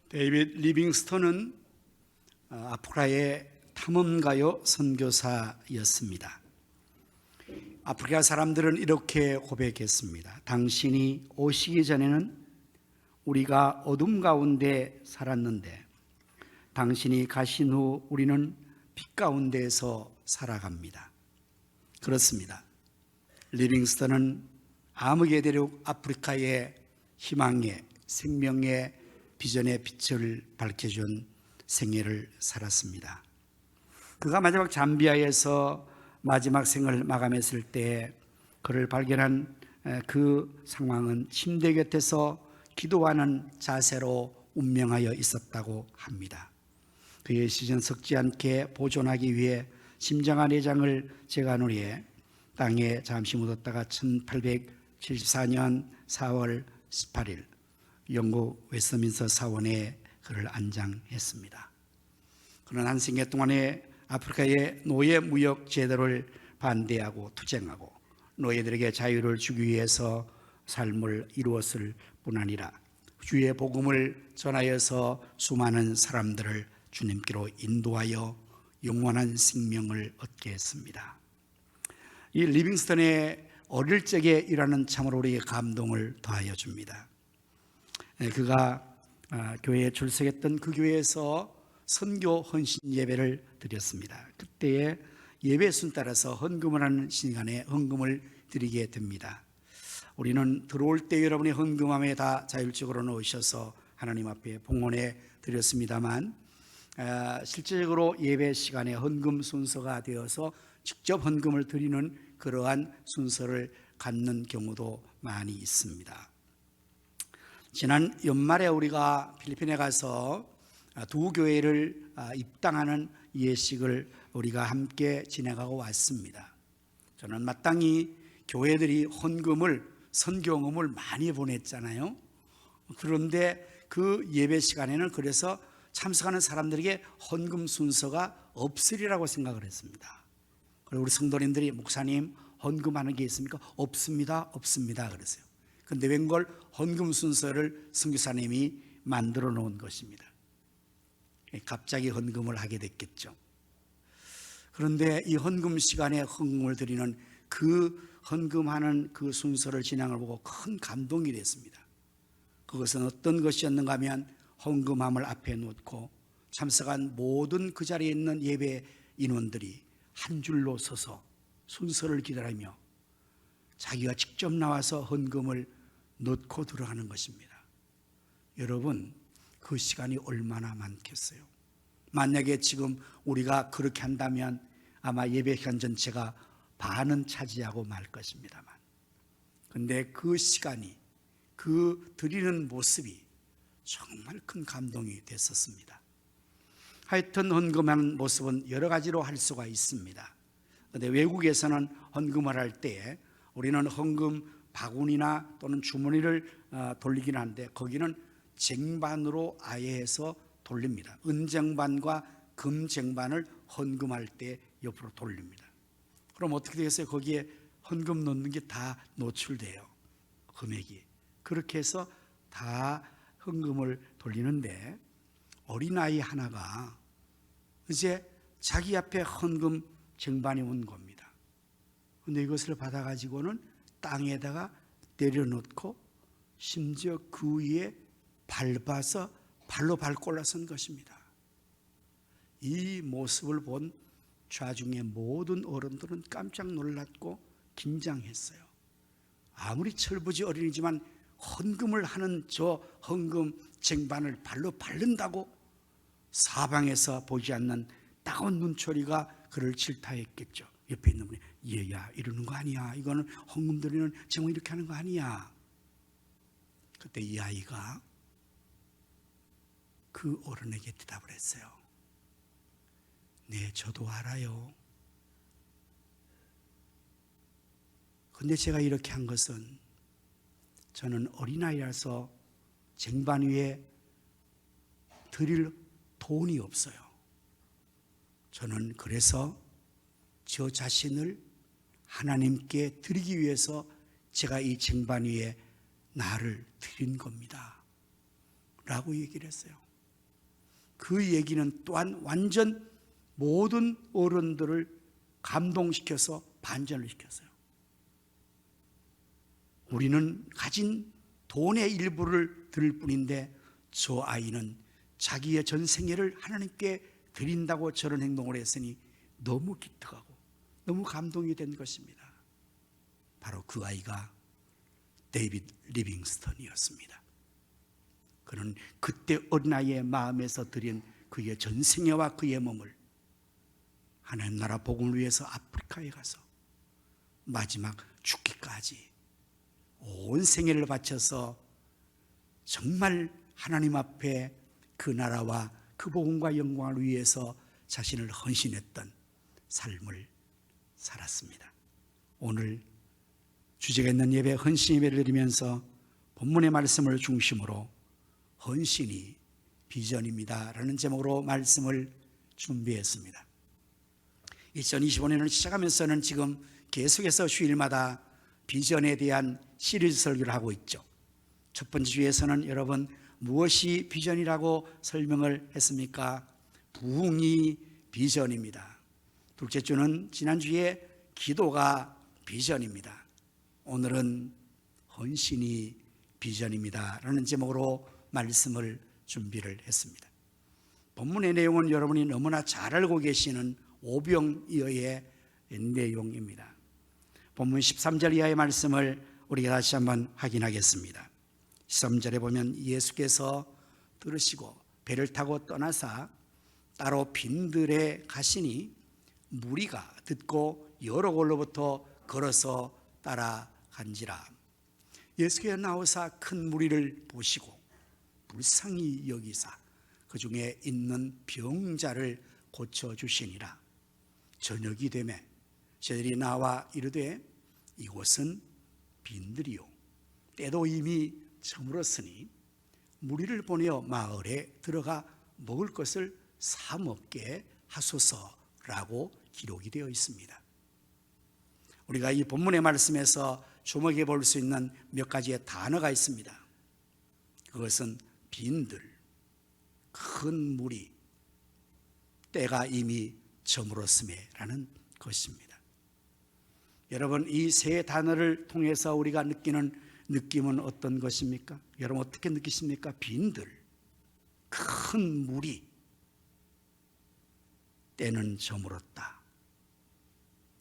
데이빗 리빙스턴은 아프리카의 탐험가요 선교사였습니다. 아프리카 사람들은 이렇게 고백했습니다. 당신이 오시기 전에는 우리가 어둠 가운데 살았는데 당신이 가신 후 우리는 빛 가운데에서 살아갑니다. 그렇습니다. 리빙스턴은 아무개 대륙 아프리카의 희망의 생명의 비전의 빛을 밝혀준 생애를 살았습니다. 그가 마지막 잠비아에서 마지막 생을 마감했을 때 그를 발견한 그 상황은 침대 곁에서 기도하는 자세로 운명하여 있었다고 합니다. 그의 시선 썩지 않게 보존하기 위해 심장과 내장을 제거하노리에 땅에 잠시 묻었다가 1874년 4월 18일 영국 웨스트민스터 사원에 그를 안장했습니다. 그는 한 생애 동안에 아프리카의 노예 무역 제도를 반대하고 투쟁하고 노예들에게 자유를 주기 위해서 삶을 이루었을 뿐 아니라 주의 복음을 전하여서 수많은 사람들을 주님께로 인도하여 영원한 생명을 얻게 했습니다. 이 리빙스턴의 어릴 적에 일하는 참으로 우리에게 감동을 더하여 줍니다. 그가 교회에 출석했던 그 교회에서 선교 헌신 예배를 드렸습니다. 그때의 예배 순 따라서 헌금을 하는 시간에 헌금을 드리게 됩니다. 우리는 들어올 때 여러분의 헌금함에 다 자율적으로 넣으셔서 하나님 앞에 봉헌해 드렸습니다만 실제적으로 예배 시간에 헌금 순서가 되어서 직접 헌금을 드리는 그러한 순서를 갖는 경우도 많이 있습니다. 지난 연말에 우리가 필리핀에 가서 두 교회를 입당하는 예식을 우리가 함께 진행하고 왔습니다. 저는 마땅히 교회들이 헌금을 선교금을 많이 보냈잖아요. 그런데 그 예배 시간에는 그래서 참석하는 사람들에게 헌금 순서가 없으리라고 생각을 했습니다. 그리고 우리 성도님들이 목사님 헌금하는 게 있습니까? 없습니다. 그랬어요. 그런데 웬걸 헌금 순서를 선교사님이 만들어 놓은 것입니다. 갑자기 헌금을 하게 됐겠죠. 그런데 이 헌금 시간에 헌금을 드리는 그 헌금하는 그 순서를 진행을 보고 큰 감동이 됐습니다. 그것은 어떤 것이었는가 하면 헌금함을 앞에 놓고 참석한 모든 그 자리에 있는 예배 인원들이 한 줄로 서서 순서를 기다리며 자기가 직접 나와서 헌금을 넣고 들어가는 것입니다. 여러분, 그 시간이 얼마나 많겠어요? 만약에 지금 우리가 그렇게 한다면 아마 예배 시간 전체가 반은 차지하고 말 것입니다만, 그런데 그 시간이, 그 드리는 모습이 정말 큰 감동이 됐었습니다. 하여튼 헌금하는 모습은 여러 가지로 할 수가 있습니다. 그런데 외국에서는 헌금을 할 때 우리는 헌금 바구니나 또는 주머니를 돌리긴 하는데 거기는 쟁반으로 아예 해서 돌립니다. 은쟁반과 금쟁반을 헌금할 때 옆으로 돌립니다. 그럼 어떻게 되겠어요? 거기에 헌금 넣는 게 다 노출돼요. 금액이. 그렇게 해서 다 헌금을 돌리는데 어린아이 하나가 이제 자기 앞에 헌금 쟁반이 온 겁니다. 그런데 이것을 받아가지고는 땅에다가 내려놓고 심지어 그 위에 밟아서 발로 밟고 올라선 것입니다. 이 모습을 본 좌중의 모든 어른들은 깜짝 놀랐고 긴장했어요. 아무리 철부지 어린이지만 헌금을 하는 저 헌금 쟁반을 발로 밟는다고 사방에서 보지 않는 따가운 눈초리가 그를 질타했겠죠. 옆에 있는 분이 얘야 이러는 거 아니야. 이거는 헌금 드리는 정말 이렇게 하는 거 아니야. 그때 이 아이가 그 어른에게 대답을 했어요. 네, 저도 알아요. 근데 제가 이렇게 한 것은 저는 어린아이라서 쟁반 위에 드릴 돈이 없어요. 저는 그래서 저 자신을 하나님께 드리기 위해서 제가 이 쟁반 위에 나를 드린 겁니다 라고 얘기를 했어요. 그 얘기는 또한 완전 모든 어른들을 감동시켜서 반전을 시켰어요. 우리는 가진 돈의 일부를 드릴 뿐인데 저 아이는 자기의 전 생애를 하나님께 드린다고 저런 행동을 했으니 너무 기특하고 너무 감동이 된 것입니다. 바로 그 아이가 데이비드 리빙스턴이었습니다. 그는 그때 어린아이의 마음에서 드린 그의 전 생애와 그의 몸을 하나님 나라 복음을 위해서 아프리카에 가서 마지막 죽기까지 온 생애를 바쳐서 정말 하나님 앞에 그 나라와 그 복음과 영광을 위해서 자신을 헌신했던 삶을 살았습니다. 오늘 주제가 있는 예배 헌신 예배를 드리면서 본문의 말씀을 중심으로 헌신이 비전입니다 라는 제목으로 말씀을 준비했습니다. 2025년을 시작하면서는 지금 계속해서 주일마다 비전에 대한 시리즈 설교를 하고 있죠. 첫 번째 주에서는 여러분 무엇이 비전이라고 설명을 했습니까? 부흥이 비전입니다. 둘째 주는 지난주에 기도가 비전입니다. 오늘은 헌신이 비전입니다 라는 제목으로 말씀을 준비를 했습니다. 본문의 내용은 여러분이 너무나 잘 알고 계시는 오병이어의 내용입니다. 본문 13절 이하의 말씀을 우리가 다시 한번 확인하겠습니다. 13절에 보면 예수께서 들으시고 배를 타고 떠나사 따로 빈들에 가시니 무리가 듣고 여러 곳로부터 걸어서 따라간지라. 예수께서 나오사 큰 무리를 보시고 불쌍히 여기사 그 중에 있는 병자를 고쳐주시니라. 저녁이 되매 저들이 나와 이르되 이곳은 빈들이요 때도 이미 저물었으니 무리를 보내어 마을에 들어가 먹을 것을 사 먹게 하소서라고 기록이 되어 있습니다. 우리가 이 본문의 말씀에서 주목해 볼 수 있는 몇 가지의 단어가 있습니다. 그것은 빈들, 큰 무리, 때가 이미 저물었음에라는 것입니다. 여러분, 이 세 단어를 통해서 우리가 느끼는 느낌은 어떤 것입니까? 여러분 어떻게 느끼십니까? 빈들, 큰 무리, 때는 저물었다.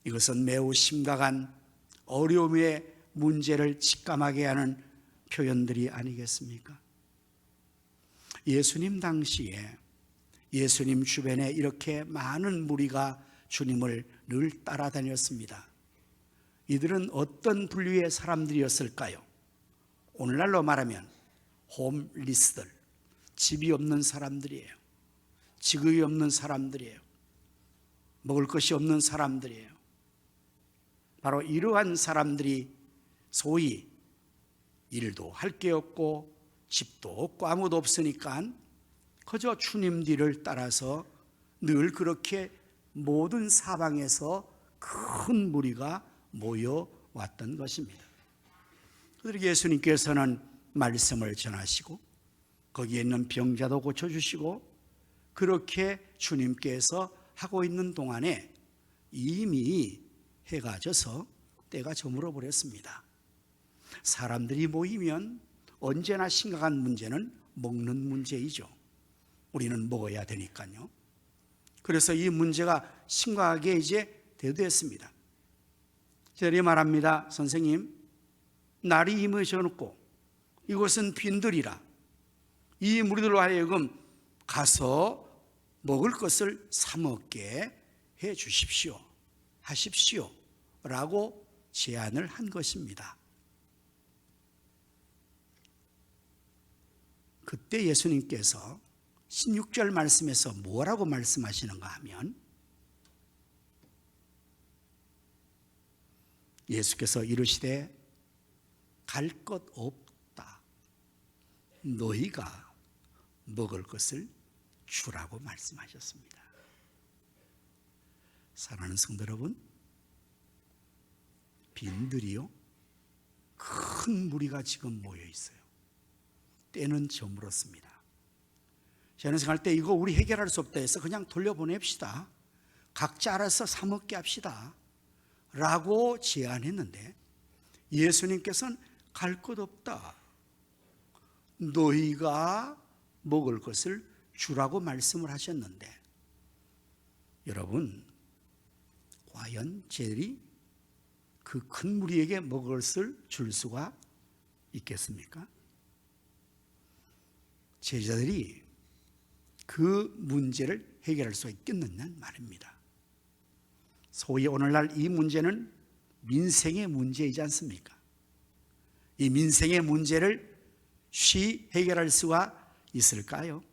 이것은 매우 심각한 어려움의 문제를 직감하게 하는 표현들이 아니겠습니까? 예수님 당시에 예수님 주변에 이렇게 많은 무리가 주님을 늘 따라다녔습니다. 이들은 어떤 분류의 사람들이었을까요? 오늘날로 말하면 홈리스들, 집이 없는 사람들이에요. 직업이 없는 사람들이에요. 먹을 것이 없는 사람들이에요. 바로 이러한 사람들이 소위 일도 할 게 없고 집도 없고 아무도 없으니까 그저 주님 뒤를 따라서 늘 그렇게 모든 사방에서 큰 무리가 모여왔던 것입니다. 그들에게 예수님께서는 말씀을 전하시고 거기에 있는 병자도 고쳐주시고 그렇게 주님께서 하고 있는 동안에 이미 해가 져서 때가 저물어 버렸습니다. 사람들이 모이면 언제나 심각한 문제는 먹는 문제이죠. 우리는 먹어야 되니까요. 그래서 이 문제가 심각하게 이제 대두했습니다. 저들이 말합니다. 선생님, 날이 이미 저녁고 이곳은 빈들이라 이 무리들로 하여금 가서 먹을 것을 사 먹게 해 주십시오. 하십시오. 라고 제안을 한 것입니다. 그때 예수님께서 16절 말씀에서 뭐라고 말씀하시는가 하면 예수께서 이르시되 갈 것 없다. 너희가 먹을 것을 주라고 말씀하셨습니다. 사랑하는 성도 여러분, 빈들이요 큰 무리가 지금 모여 있어요. 때는 저물었습니다. 저는 생각할 때 이거 우리 해결할 수 없다 해서 그냥 돌려보냅시다. 각자 알아서 사먹게 합시다 라고 제안했는데 예수님께서는 갈 것 없다. 너희가 먹을 것을 주라고 말씀을 하셨는데 여러분, 과연 쟤들이 그 큰 무리에게 먹을 것을 줄 수가 있겠습니까? 제자들이 그 문제를 해결할 수 있겠느냐는 말입니다. 소위 오늘날 이 문제는 민생의 문제이지 않습니까? 이 민생의 문제를 쉬 해결할 수가 있을까요?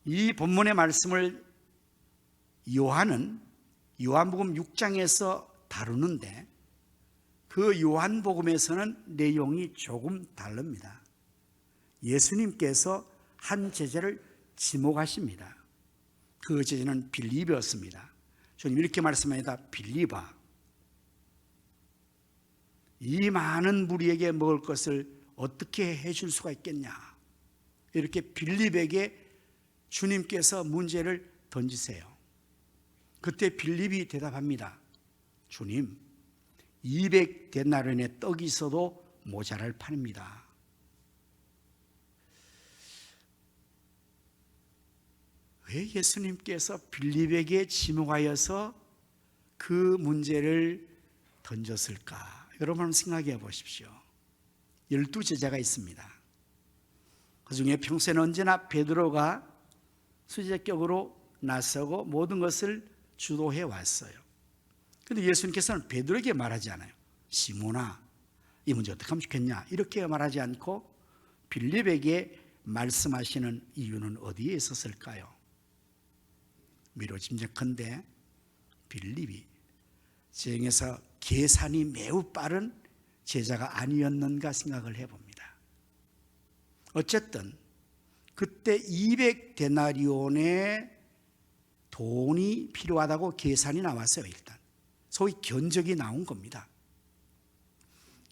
이 본문의 말씀을 요한은 요한복음 6장에서 다루는데 그 요한복음에서는 내용이 조금 다릅니다. 예수님께서 한 제자를 지목하십니다. 그 제자는 빌립이었습니다. 주님 이렇게 말씀합니다. 빌립아, 이 많은 무리에게 먹을 것을 어떻게 해줄 수가 있겠냐? 이렇게 빌립에게 주님께서 문제를 던지세요. 그때 빌립이 대답합니다. 주님, 200데나리온의 떡이 있어도 모자랄 판입니다. 왜 예수님께서 빌립에게 지목하여서 그 문제를 던졌을까? 여러분 한번 생각해 보십시오. 12제자가 있습니다. 그 중에 평소에는 언제나 베드로가 수제격으로 나서고 모든 것을 주도해 왔어요. 그런데 예수님께서는 베드로에게 말하지 않아요. 시몬아, 이 문제 어떻게 하면 좋겠냐? 이렇게 말하지 않고 빌립에게 말씀하시는 이유는 어디에 있었을까요? 미루짐작컨대 빌립이 지행에서 계산이 매우 빠른 제자가 아니었는가 생각을 해봅니다. 어쨌든 그때 200데나리온의 돈이 필요하다고 계산이 나왔어요. 일단 소위 견적이 나온 겁니다.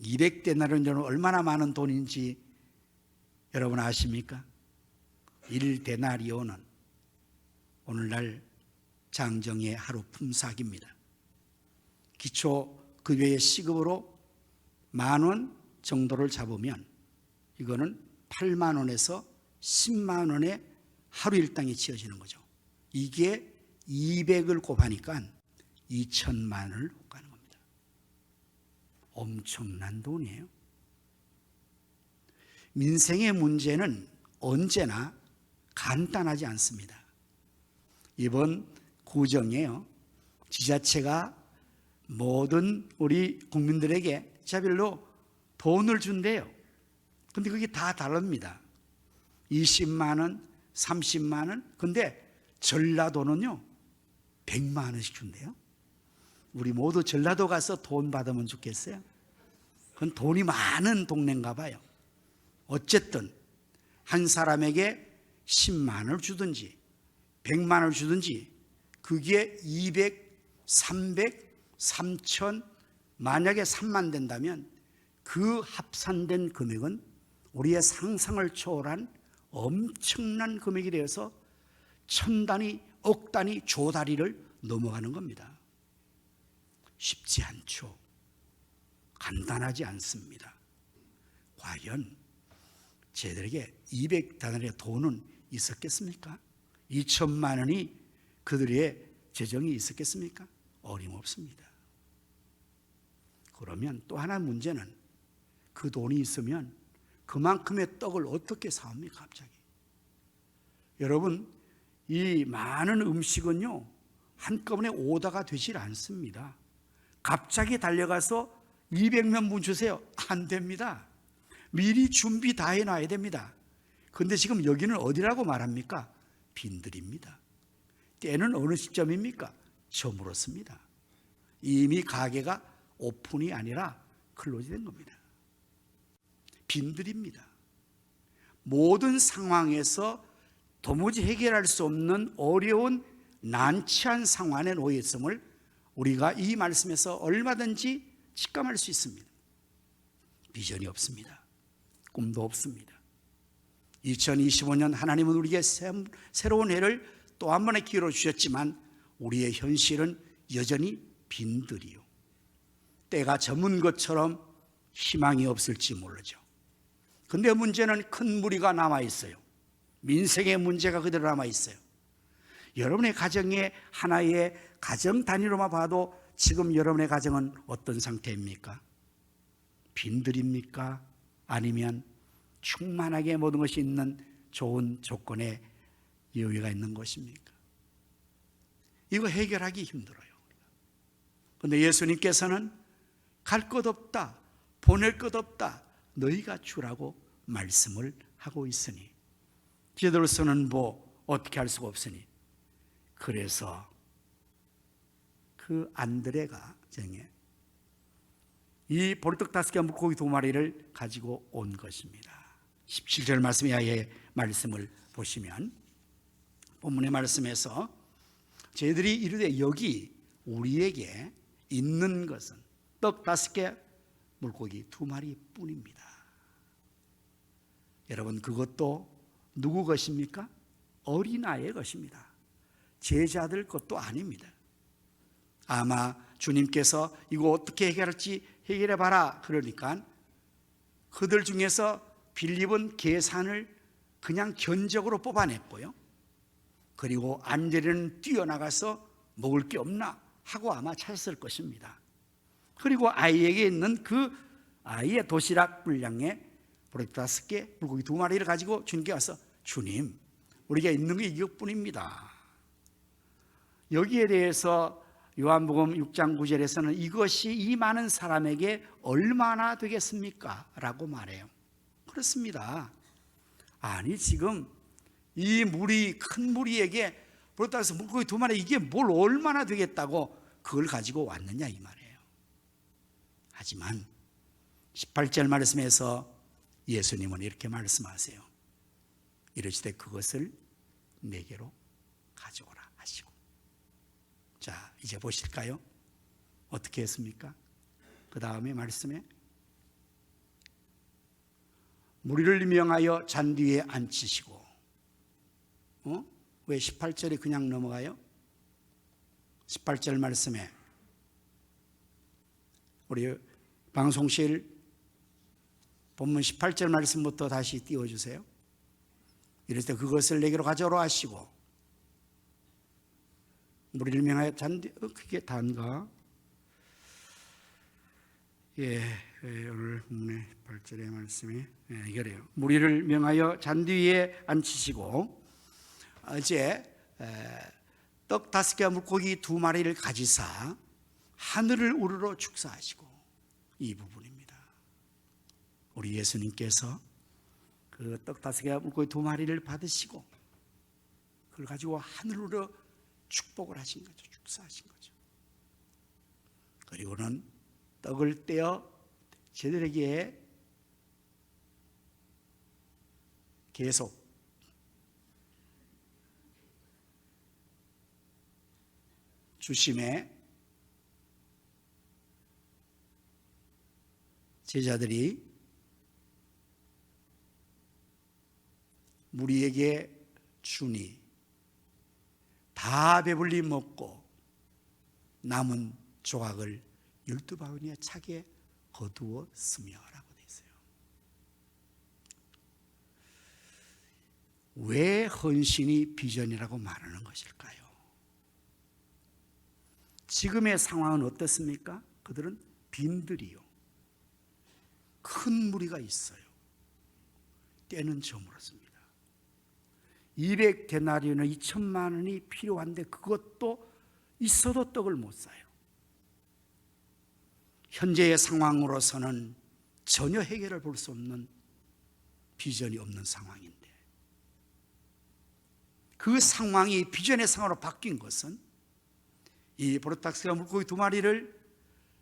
200데나리온은 얼마나 많은 돈인지 여러분 아십니까? 1데나리온은 오늘날 장정의 하루 품삯입니다. 기초급여의 시급으로 10,000원 정도를 잡으면 이거는 80,000원에서 100,000원의 하루 일당이 지어지는 거죠. 이게 200을 곱하니까 2,000,000원을 가는 겁니다. 엄청난 돈이에요. 민생의 문제는 언제나 간단하지 않습니다. 이번 구정에요, 지자체가 모든 우리 국민들에게 자별로 돈을 준대요. 근데 그게 다 다릅니다. 20만 원, 30만 원. 근데 전라도는요 100만 원씩 준대요. 우리 모두 전라도 가서 돈 받으면 좋겠어요? 그건 돈이 많은 동네인가 봐요. 어쨌든 한 사람에게 10만 원을 주든지 100만 원을 주든지 그게 200, 300, 3천, 만약에 3만 된다면 그 합산된 금액은 우리의 상상을 초월한 엄청난 금액이 되어서 천 단위, 억 단위, 조 단위를 넘어가는 겁니다. 쉽지 않죠. 간단하지 않습니다. 과연 쟤들에게 200데나리온의 돈은 있었겠습니까? 2,000만 원이 그들의 재정이 있었겠습니까? 어림없습니다. 그러면 또 하나 문제는 그 돈이 있으면 그만큼의 떡을 어떻게 사옵니까? 갑자기. 여러분, 이 많은 음식은요 한꺼번에 오다가 되질 않습니다. 갑자기 달려가서 200명 주세요. 안 됩니다. 미리 준비 다 해놔야 됩니다. 그런데 지금 여기는 어디라고 말합니까? 빈들입니다. 때는 어느 시점입니까? 저물었습니다. 이미 가게가 오픈이 아니라 클로즈 된 겁니다. 빈들입니다. 모든 상황에서 도무지 해결할 수 없는 어려운 난처한 상황에 놓여 있음을 우리가 이 말씀에서 얼마든지 직감할 수 있습니다. 비전이 없습니다. 꿈도 없습니다. 2025년 하나님은 우리에게 새로운 해를 또 한 번의 기회로 주셨지만 우리의 현실은 여전히 빈들이요. 때가 저문 것처럼 희망이 없을지 모르죠. 근데 문제는 큰 무리가 남아있어요. 민생의 문제가 그대로 남아있어요. 여러분의 가정의 하나의 가정 단위로만 봐도 지금 여러분의 가정은 어떤 상태입니까? 빈들입니까? 아니면 충만하게 모든 것이 있는 좋은 조건에 여유가 있는 것입니까? 이거 해결하기 힘들어요. 그런데 예수님께서는 갈 것 없다, 보낼 것 없다, 너희가 주라고 말씀을 하고 있으니 저희들로서는 뭐 어떻게 할 수가 없으니 그래서 그 안드레가 정에 이 보리떡 5개 물고기 2마리를 가지고 온 것입니다. 17절 말씀 이하의 말씀을 보시면 본문의 말씀에서 저희들이 이르되 여기 우리에게 있는 것은 떡 5개 물고기 2마리 뿐입니다. 여러분, 그것도 누구 것입니까? 어린아이의 것입니다. 제자들 것도 아닙니다. 아마 주님께서 이거 어떻게 해결할지 해결해봐라 그러니까 그들 중에서 빌립은 계산을 그냥 견적으로 뽑아냈고요. 그리고 안드레는 뛰어나가서 먹을 게 없나 하고 아마 찾았을 것입니다. 그리고 아이에게 있는 그 아이의 도시락 분량에 보리떡 5개 물고기 2마리를 가지고 주님께 와서 주님, 우리가 있는 게 이것뿐입니다. 여기에 대해서 요한복음 6장 9절에서는 이것이 이 많은 사람에게 얼마나 되겠습니까? 라고 말해요. 그렇습니다. 아니 지금 이 무리, 큰 무리에게 보리떡 5개 물고기 2마리 이게 뭘 얼마나 되겠다고 그걸 가지고 왔느냐 이 말이에요. 하지만 18절 말씀에서 예수님은 이렇게 말씀하세요. 이르시되 그것을 내게로 가져오라 하시고. 자, 이제 보실까요? 어떻게 했습니까? 그 다음에 말씀에 무리를 명하여 잔디 위에 앉히시고, 왜 18절이 그냥 넘어가요? 18절 말씀에 우리 방송실 본문 18절 말씀부터 다시 띄워주세요. 이럴 때 그것을 내게로 가져오라 하시고 무리를 명하여 잔디, 그게 단가? 오늘 본문의 18절의 말씀이 이거래요. 무리를 명하여 잔디 위에 앉히시고 이제 떡 5개와 물고기 2마리를 가지사 하늘을 우러러 축사하시고, 이 부분입니다. 우리 예수님께서 그 떡 5개와 물고기 2마리를 받으시고 그걸 가지고 하늘으로 축복을 하신 거죠. 축사하신 거죠. 그리고는 떡을 떼어 저들에게 계속 주심에 제자들이 무리에게 주니 다 배불리 먹고 남은 조각을 12바구니에 차게 거두었으며 라고 되어 있어요. 왜 헌신이 비전이라고 말하는 것일까요? 지금의 상황은 어떻습니까? 그들은 빈들이요. 큰 무리가 있어요. 때는 저물었습니다. 200데나리온은 2천만 원이 필요한데 그것도 있어도 떡을 못 사요. 현재의 상황으로서는 전혀 해결을 볼 수 없는 비전이 없는 상황인데 그 상황이 비전의 상황으로 바뀐 것은 이 보리떡 5개와 물고기 2마리를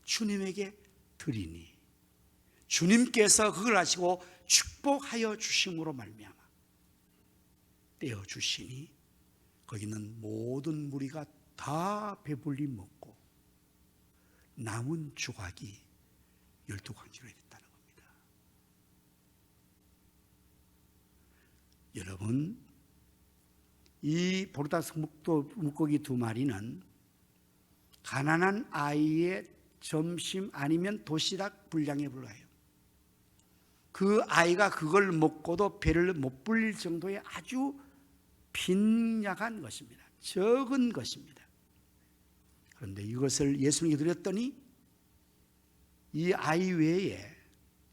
주님에게 드리니 주님께서 그걸 하시고 축복하여 주심으로 말미암아 떼어 주시니 거기는 모든 무리가 다 배불리 먹고 남은 조각이 12광지로 됐다는 겁니다. 여러분, 이 보르닥스 물고기 두 마리는 가난한 아이의 점심 아니면 도시락 분량에 불과해요. 그 아이가 그걸 먹고도 배를 못 불릴 정도의 아주 빈약한 것입니다. 적은 것입니다. 그런데 이것을 예수님께 드렸더니 이 아이 외에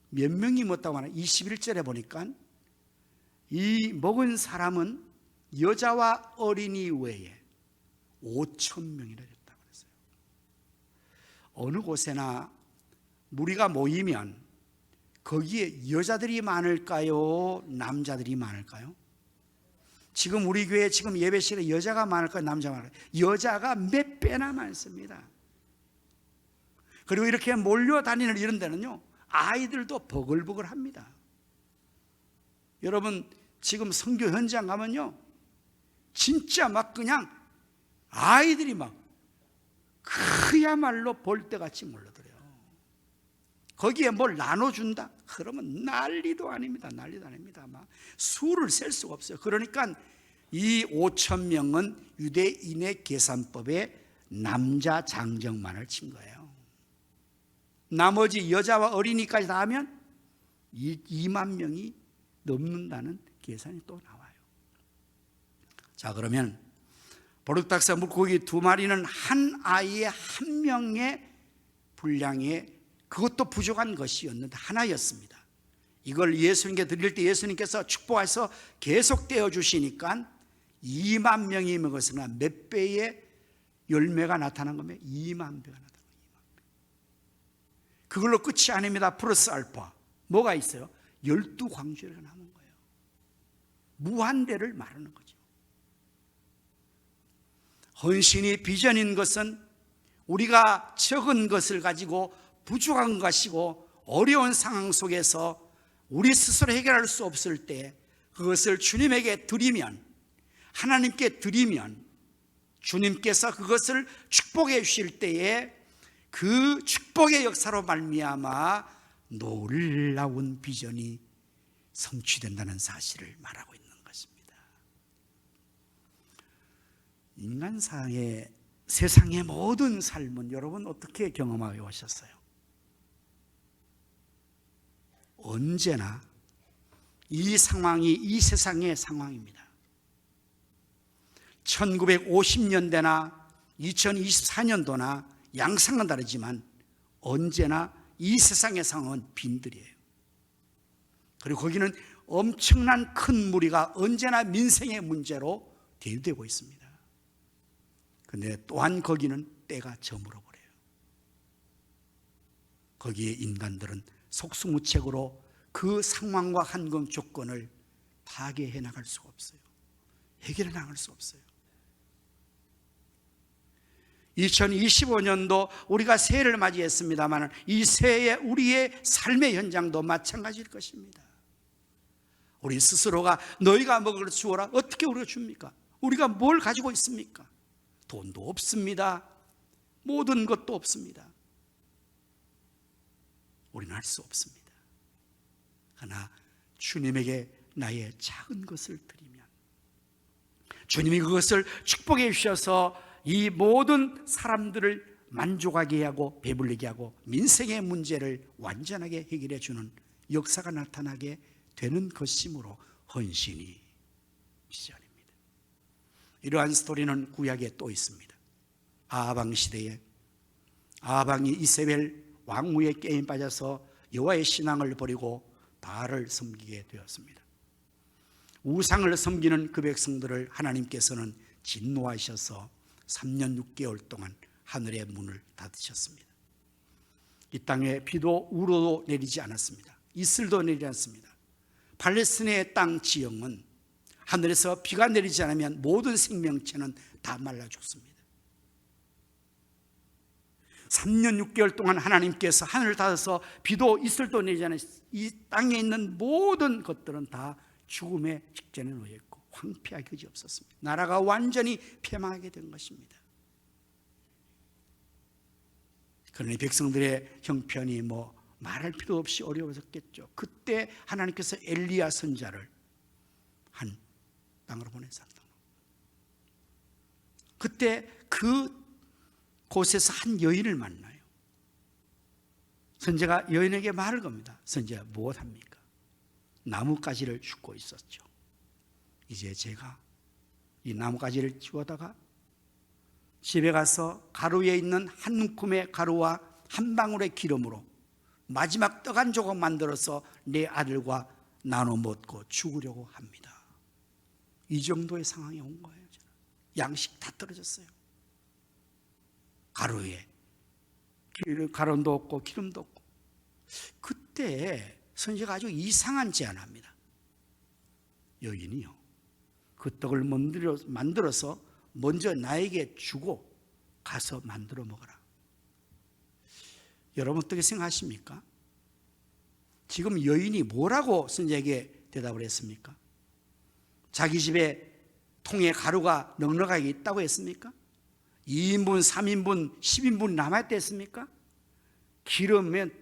몇 명이 먹다고 하나 21절에 보니까 이 먹은 사람은 여자와 어린이 외에 5,000명이나 됐다고 그랬어요. 어느 곳에나 무리가 모이면 거기에 여자들이 많을까요? 남자들이 많을까요? 지금 우리 교회 지금 예배실에 여자가 많을까요? 남자가 많을까요? 여자가 몇 배나 많습니다. 그리고 이렇게 몰려다니는 이런 데는요, 아이들도 버글버글합니다. 여러분, 지금 선교 현장 가면요, 진짜 막 그냥 아이들이 막 그야말로 볼때같이 몰려들어요. 거기에 뭘 나눠준다? 그러면 난리도 아닙니다. 난리도 아닙니다. 막 수를 셀 수가 없어요. 그러니까 이 5,000명은 유대인의 계산법에 남자 장정만을 친 거예요. 나머지 여자와 어린이까지 다 하면 2만 명이 넘는다는 계산이 또 나와요. 자, 그러면 보르닥스 물고기 두 마리는 한 아이의 한 명의 분량에 그것도 부족한 것이었는데 하나였습니다. 이걸 예수님께 드릴 때 예수님께서 축복해서 계속 떼어주시니까 2만 명이 먹었으나 몇 배의 열매가 나타난 거면 2만 배가 나타난 거예요. 그걸로 끝이 아닙니다. 플러스 알파. 뭐가 있어요? 12광주리가 남은 거예요. 무한대를 말하는 거죠. 헌신이 비전인 것은 우리가 적은 것을 가지고 부족한 것이고 어려운 상황 속에서 우리 스스로 해결할 수 없을 때 그것을 주님에게 드리면, 하나님께 드리면 주님께서 그것을 축복해 주실 때에 그 축복의 역사로 말미암아 놀라운 비전이 성취된다는 사실을 말하고 있는 것입니다. 인간사의 세상의 모든 삶은 여러분 어떻게 경험하고 오셨어요? 언제나 이 상황이 이 세상의 상황입니다. 1950년대나 2024년도나 양상은 다르지만 언제나 이 세상의 상황은 빈들이에요. 그리고 거기는 엄청난 큰 무리가 언제나 민생의 문제로 대두되고 있습니다. 그런데 또한 거기는 때가 저물어버려요. 거기에 인간들은 속수무책으로 그 상황과 환경 조건을 파괴해 나갈 수가 없어요. 해결해 나갈 수 없어요. 2025년도 우리가 새해를 맞이했습니다만 이 새해 우리의 삶의 현장도 마찬가지일 것입니다. 우리 스스로가 너희가 먹을 걸 주어라. 어떻게 우리가 줍니까? 우리가 뭘 가지고 있습니까? 돈도 없습니다. 모든 것도 없습니다. 우리는 할 수 없습니다. 그러나 주님에게 나의 작은 것을 드리면 주님이 그것을 축복해 주셔서 이 모든 사람들을 만족하게 하고 배불리게 하고 민생의 문제를 완전하게 해결해 주는 역사가 나타나게 되는 것이므로 헌신이 비전입니다. 이러한 스토리는 구약에 또 있습니다. 아하방 시대에 아하방이 이세벨 왕후의 게임 빠져서 여호와의 신앙을 버리고 바알을 섬기게 되었습니다. 우상을 섬기는 그 백성들을 하나님께서는 진노하셔서 3년 6개월 동안 하늘의 문을 닫으셨습니다. 이 땅에 비도 우로도 내리지 않았습니다. 이슬도 내리지 않습니다. 팔레스틴의 땅 지형은 하늘에서 비가 내리지 않으면 모든 생명체는 다 말라 죽습니다. 3년 6개월 동안 하나님께서 하늘을 닫아서 비도 이슬도 내리지 않은 이 땅에 있는 모든 것들은 다 죽음의 직전에 놓여있고 황폐하게 그지없었습니다. 나라가 완전히 폐망하게 된 것입니다. 그러니 백성들의 형편이 말할 필요 없이 어려워졌겠죠. 그때 하나님께서 엘리야 선지자를 한 땅으로 보내서 그때 그 곳에서 한 여인을 만나요. 선지자가 여인에게 말을 겁니다. 선지자 무엇합니까? 나뭇가지를 줍고 있었죠. 이제 제가 이 나뭇가지를 쥐어다가 집에 가서 가루에 있는 한 움큼의 가루와 한 방울의 기름으로 마지막 떡 한 조각 만들어서 내 아들과 나눠 먹고 죽으려고 합니다. 이 정도의 상황이 온 거예요. 양식 다 떨어졌어요. 가루에 가루도 없고 기름도 없고. 그때 선지자가 아주 이상한 제안을 합니다. 여인이요, 그 떡을 만들어서 먼저 나에게 주고 가서 만들어 먹어라. 여러분 어떻게 생각하십니까? 지금 여인이 뭐라고 선지자에게 대답을 했습니까? 자기 집에 통에 가루가 넉넉하게 있다고 했습니까? 2인분, 3인분, 10인분 남아있다 했습니까?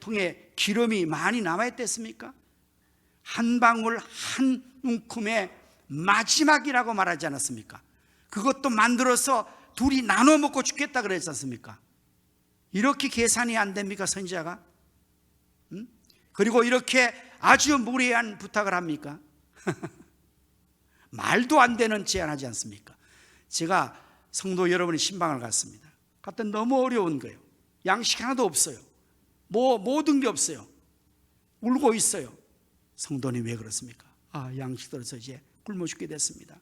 통에 기름이 많이 남아있다 했습니까? 한 방울 한 움큼의 마지막이라고 말하지 않았습니까? 그것도 만들어서 둘이 나눠 먹고 죽겠다 그랬지 않습니까? 이렇게 계산이 안 됩니까, 선지자가? 그리고 이렇게 아주 무례한 부탁을 합니까? 말도 안 되는 제안하지 않습니까? 제가 성도 여러분의 신방을 갔습니다. 갔더니 너무 어려운 거예요. 양식 하나도 없어요. 모든 게 없어요. 울고 있어요. 성도님 왜 그렇습니까? 양식 떨어서 이제 굶어 죽게 됐습니다.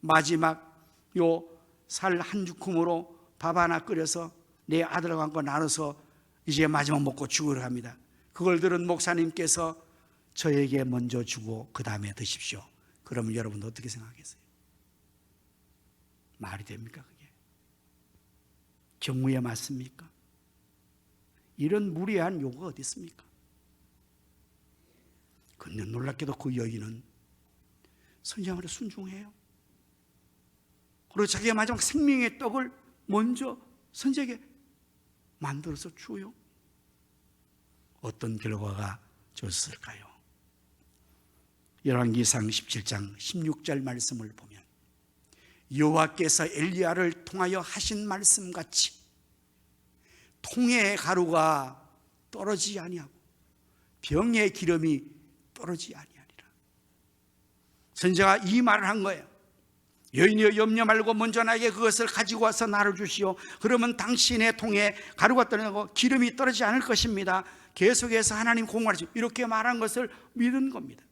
마지막 요 살 한 주큼으로 밥 하나 끓여서 내 아들과 함께 나눠서 이제 마지막 먹고 죽으러 갑니다. 그걸 들은 목사님께서 저에게 먼저 주고 그 다음에 드십시오. 그러면 여러분 어떻게 생각하겠어요? 말이 됩니까 그게? 경무에 맞습니까? 이런 무례한 요구가 어디 있습니까? 근데 놀랍게도 그 여인은 선지자 말에 순종해요. 그리고 자기가 마지막 생명의 떡을 먼저 선지자에게 만들어서 주어요. 어떤 결과가 좋았을까요? 열왕기상 17장 16절 말씀을 보면 여호와께서 엘리야를 통하여 하신 말씀같이 통의 가루가 떨어지지 아니하고 병의 기름이 떨어지지 아니하리라. 선지자가 이 말을 한 거예요. 여인이여 염려 말고 먼저 나에게 그것을 가지고 와서 나를 주시오. 그러면 당신의 통에 가루가 떨어지고 기름이 떨어지지 않을 것입니다. 계속해서 하나님 공부하시오. 이렇게 말한 것을 믿은 겁니다.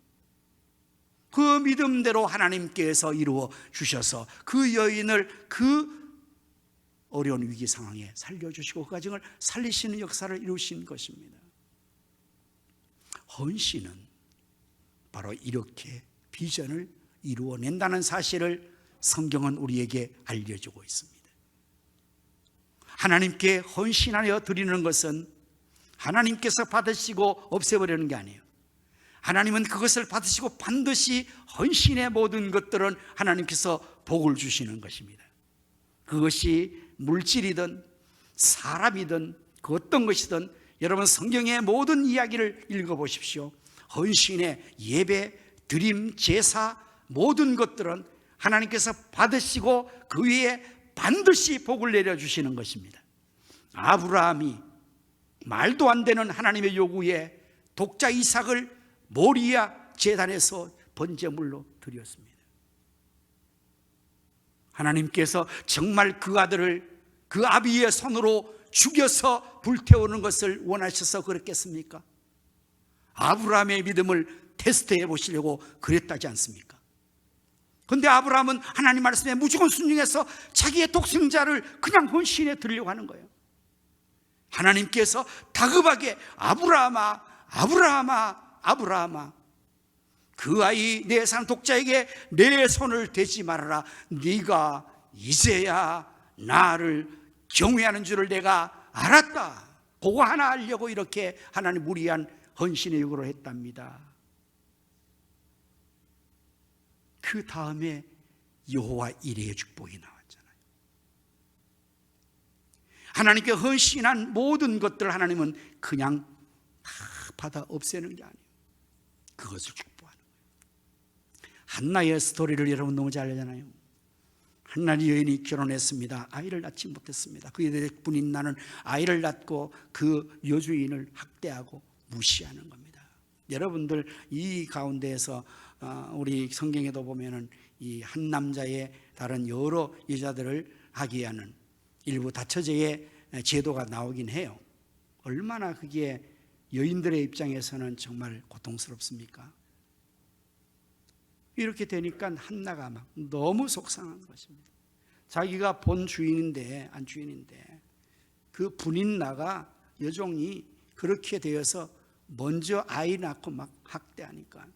그 믿음대로 하나님께서 이루어 주셔서 그 여인을 그 어려운 위기 상황에 살려주시고 그 가정을 살리시는 역사를 이루신 것입니다. 헌신은 바로 이렇게 비전을 이루어낸다는 사실을 성경은 우리에게 알려주고 있습니다. 하나님께 헌신하여 드리는 것은 하나님께서 받으시고 없애버리는 게 아니에요. 하나님은 그것을 받으시고 반드시 헌신의 모든 것들은 하나님께서 복을 주시는 것입니다. 그것이 물질이든 사람이든 그 어떤 것이든 여러분 성경의 모든 이야기를 읽어보십시오. 헌신의 예배, 드림, 제사 모든 것들은 하나님께서 받으시고 그 위에 반드시 복을 내려주시는 것입니다. 아브라함이 말도 안 되는 하나님의 요구에 독자 이삭을 모리아 제단에서 번제물로 드렸습니다. 하나님께서 정말 그 아들을 그 아비의 손으로 죽여서 불태우는 것을 원하셔서 그랬겠습니까? 아브라함의 믿음을 테스트해 보시려고 그랬다지 않습니까? 그런데 아브라함은 하나님 말씀에 무조건 순종해서 자기의 독생자를 그냥 헌신해 드리려고 하는 거예요. 하나님께서 다급하게 아브라함아, 아브라함아, 아브라함아, 그 아이 내 산 독자에게 내 손을 대지 말아라. 네가 이제야 나를 경외하는 줄을 내가 알았다. 그거 하나 알려고 이렇게 하나님 무리한 헌신의 요구를 했답니다. 그 다음에 여호와 이레의 축복이 나왔잖아요. 하나님께 헌신한 모든 것들을 하나님은 그냥 다 받아 없애는 게 아니에요. 그것을 축복하는 거예요. 한나의 스토리를 여러분 너무 잘 알잖아요. 한나 여인이 결혼했습니다. 아이를 낳지 못했습니다. 그에 분인 나는 아이를 낳고 그 여주인을 학대하고 무시하는 겁니다. 여러분들 이 가운데에서 우리 성경에도 보면은 이 한 남자의 다른 여러 여자들을 하게 하는 일부 다처제의 제도가 나오긴 해요. 얼마나 그게 여인들의 입장에서는 정말 고통스럽습니까? 이렇게 되니까 한나가 막 너무 속상한 것입니다. 자기가 본 주인인데 그 분인나가 여종이 그렇게 되어서 먼저 아이 낳고 막 학대하니까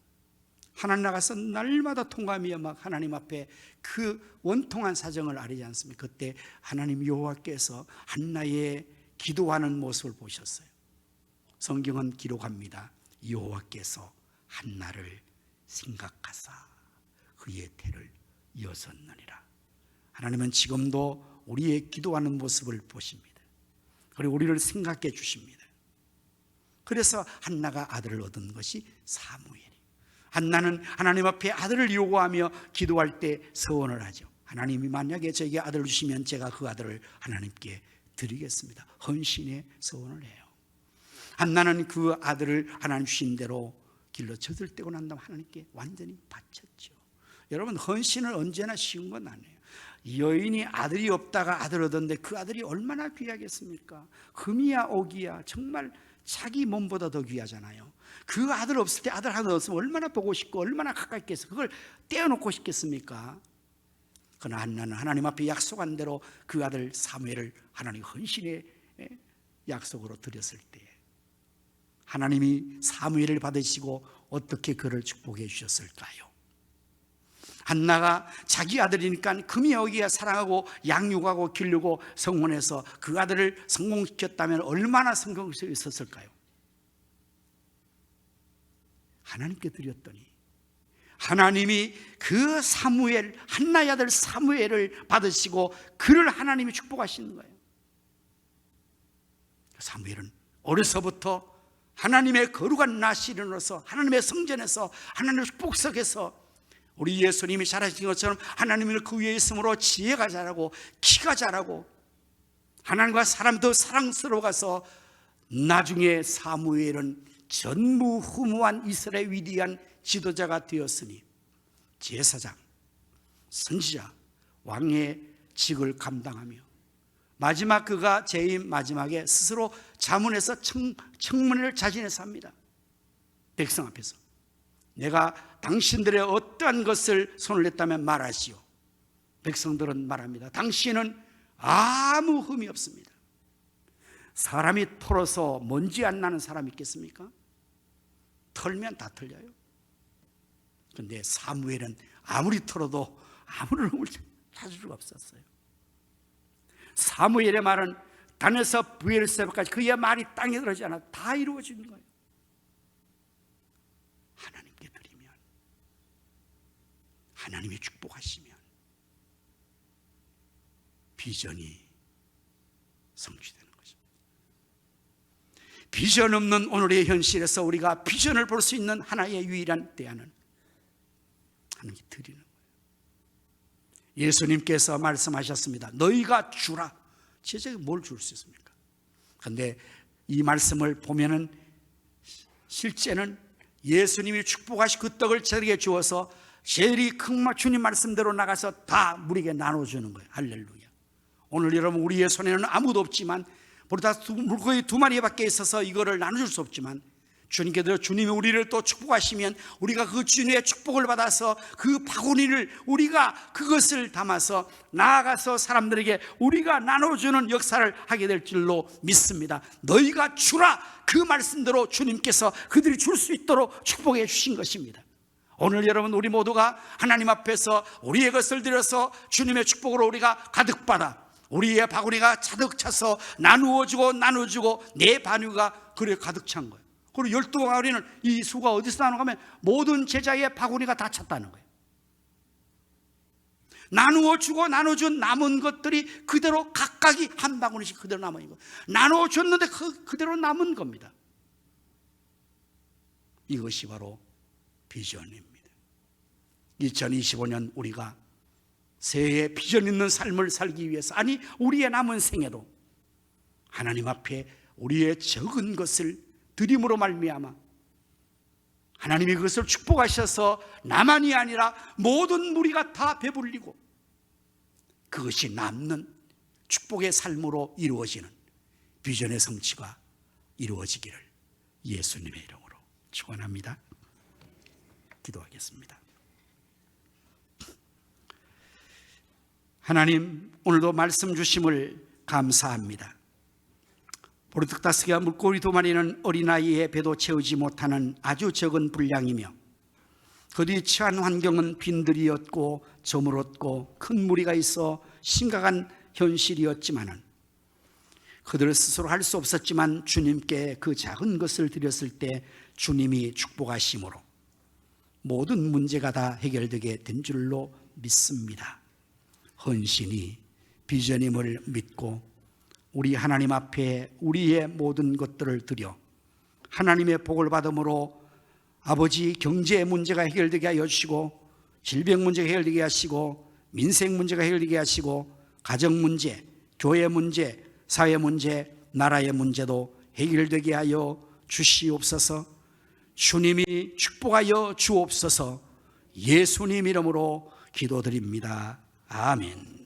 하나님 나가서 날마다 통감하며 막 하나님 앞에 그 원통한 사정을 아뢰지 않습니까? 그때 하나님 여호와께서 한나의 기도하는 모습을 보셨어요. 성경은 기록합니다. 여호와께서 한나를 생각하사 그의 태를 여섰느니라. 하나님은 지금도 우리의 기도하는 모습을 보십니다. 그리고 우리를 생각해 주십니다. 그래서 한나가 아들을 얻은 것이 사무엘이에요. 한나는 하나님 앞에 아들을 요구하며 기도할 때 서원을 하죠. 하나님이 만약에 저에게 아들을 주시면 제가 그 아들을 하나님께 드리겠습니다. 헌신의 서원을 해요. 한나는 그 아들을 하나님 주신 대로 길러 젖을 떼고 난 다음 하나님께 완전히 바쳤죠. 여러분, 헌신은 언제나 쉬운 건 아니에요. 여인이 아들이 없다가 아들 얻었는데 그 아들이 얼마나 귀하겠습니까? 금이야 옥이야 정말 자기 몸보다 더 귀하잖아요. 그 아들 없을 때 아들 하나 없으면 얼마나 보고 싶고 얼마나 가까이 있겠어. 그걸 떼어놓고 싶겠습니까? 그러나 한나는 하나님 앞에 약속한 대로 그 아들 사무엘을 하나님 헌신의 약속으로 드렸을 때 하나님이 사무엘을 받으시고 어떻게 그를 축복해 주셨을까요? 한나가 자기 아들이니까 금이 여기에 사랑하고 양육하고 기르고 성원해서 그 아들을 성공시켰다면 얼마나 성공할 있었을까요? 하나님께 드렸더니 하나님이 그 사무엘, 한나의 아들 사무엘을 받으시고 그를 하나님이 축복하시는 거예요. 사무엘은 어려서부터 하나님의 거룩한 나시린으로서 하나님의 성전에서 하나님의 축복석에서 우리 예수님이 잘하신 것처럼 하나님을 그 위에 있으므로 지혜가 자라고 키가 자라고 하나님과 사람 더 사랑스러워가서 나중에 사무엘은 전무후무한 이스라엘 위대한 지도자가 되었으니 제사장, 선지자, 왕의 직을 감당하며 마지막 그가 재임 마지막에 스스로 자문해서 청문회를 자진해서 합니다. 백성 앞에서 내가 당신들의 어떠한 것을 손을 냈다면 말하시오. 백성들은 말합니다. 당신은 아무 흠이 없습니다. 사람이 털어서 먼지 안 나는 사람이 있겠습니까? 털면 다 틀려요. 그런데 사무엘은 아무리 털어도 아무런 흠을 찾을 수가 없었어요. 사무엘의 말은 단에서 브엘세바까지 그의 말이 땅에 들어가지 않아 다 이루어지는 거예요. 하나님께 드리면 하나님이 축복하시면 비전이 성취되는 것입니다. 비전 없는 오늘의 현실에서 우리가 비전을 볼 수 있는 하나의 유일한 대안은 하나님께 드리는 거예요. 예수님께서 말씀하셨습니다. 너희가 주라. 제자가 뭘 줄 수 있습니까? 그런데 이 말씀을 보면은 실제는 예수님이 축복하신 그 떡을 저에게 주어서 제일이 큰 주님 말씀대로 나가서 다 우리에게 나눠주는 거예요. 할렐루야. 오늘 여러분 우리의 손에는 아무도 없지만 물고기 2마리밖에 있어서 이거를 나눠줄 수 없지만 주님께서 주님이 우리를 또 축복하시면 우리가 그 주님의 축복을 받아서 그 바구니를 우리가 그것을 담아서 나아가서 사람들에게 우리가 나눠주는 역사를 하게 될 줄로 믿습니다. 너희가 주라 그 말씀대로 주님께서 그들이 줄 수 있도록 축복해 주신 것입니다. 오늘 여러분 우리 모두가 하나님 앞에서 우리의 것을 들여서 주님의 축복으로 우리가 가득받아 우리의 바구니가 가득 차서 나누어주고 나눠주고 내 바구니가 그래 가득 찬 거예요. 그리고 12바구니는 이 수가 어디서 나눠가면 모든 제자의 바구니가 다 찼다는 거예요. 나누어주고 나눠준 남은 것들이 그대로 각각이 한 바구니씩 그대로 남은 거예요. 나눠줬는데 그대로 남은 겁니다. 이것이 바로 비전입니다. 2025년 우리가 새해에 비전 있는 삶을 살기 위해서, 아니 우리의 남은 생애도 하나님 앞에 우리의 적은 것을 드림으로 말미암아 하나님이 그것을 축복하셔서 나만이 아니라 모든 무리가 다 배불리고 그것이 남는 축복의 삶으로 이루어지는 비전의 성취가 이루어지기를 예수님의 이름으로 축원합니다. 기도하겠습니다. 하나님, 오늘도 말씀 주심을 감사합니다. 보르득 5개와 물고기 2마리는 어린아이의 배도 채우지 못하는 아주 적은 분량이며 그들이 처한 환경은 빈들이었고 저물었고 큰 무리가 있어 심각한 현실이었지만은 그들 스스로 할 수 없었지만 주님께 그 작은 것을 드렸을 때 주님이 축복하심으로 모든 문제가 다 해결되게 된 줄로 믿습니다. 헌신이 비전임을 믿고 우리 하나님 앞에 우리의 모든 것들을 드려 하나님의 복을 받음으로 아버지 경제 문제가 해결되게 하여 주시고 질병 문제가 해결되게 하시고 민생 문제가 해결되게 하시고 가정 문제, 교회 문제, 사회 문제, 나라의 문제도 해결되게 하여 주시옵소서. 주님이 축복하여 주옵소서. 예수님 이름으로 기도드립니다. 아멘.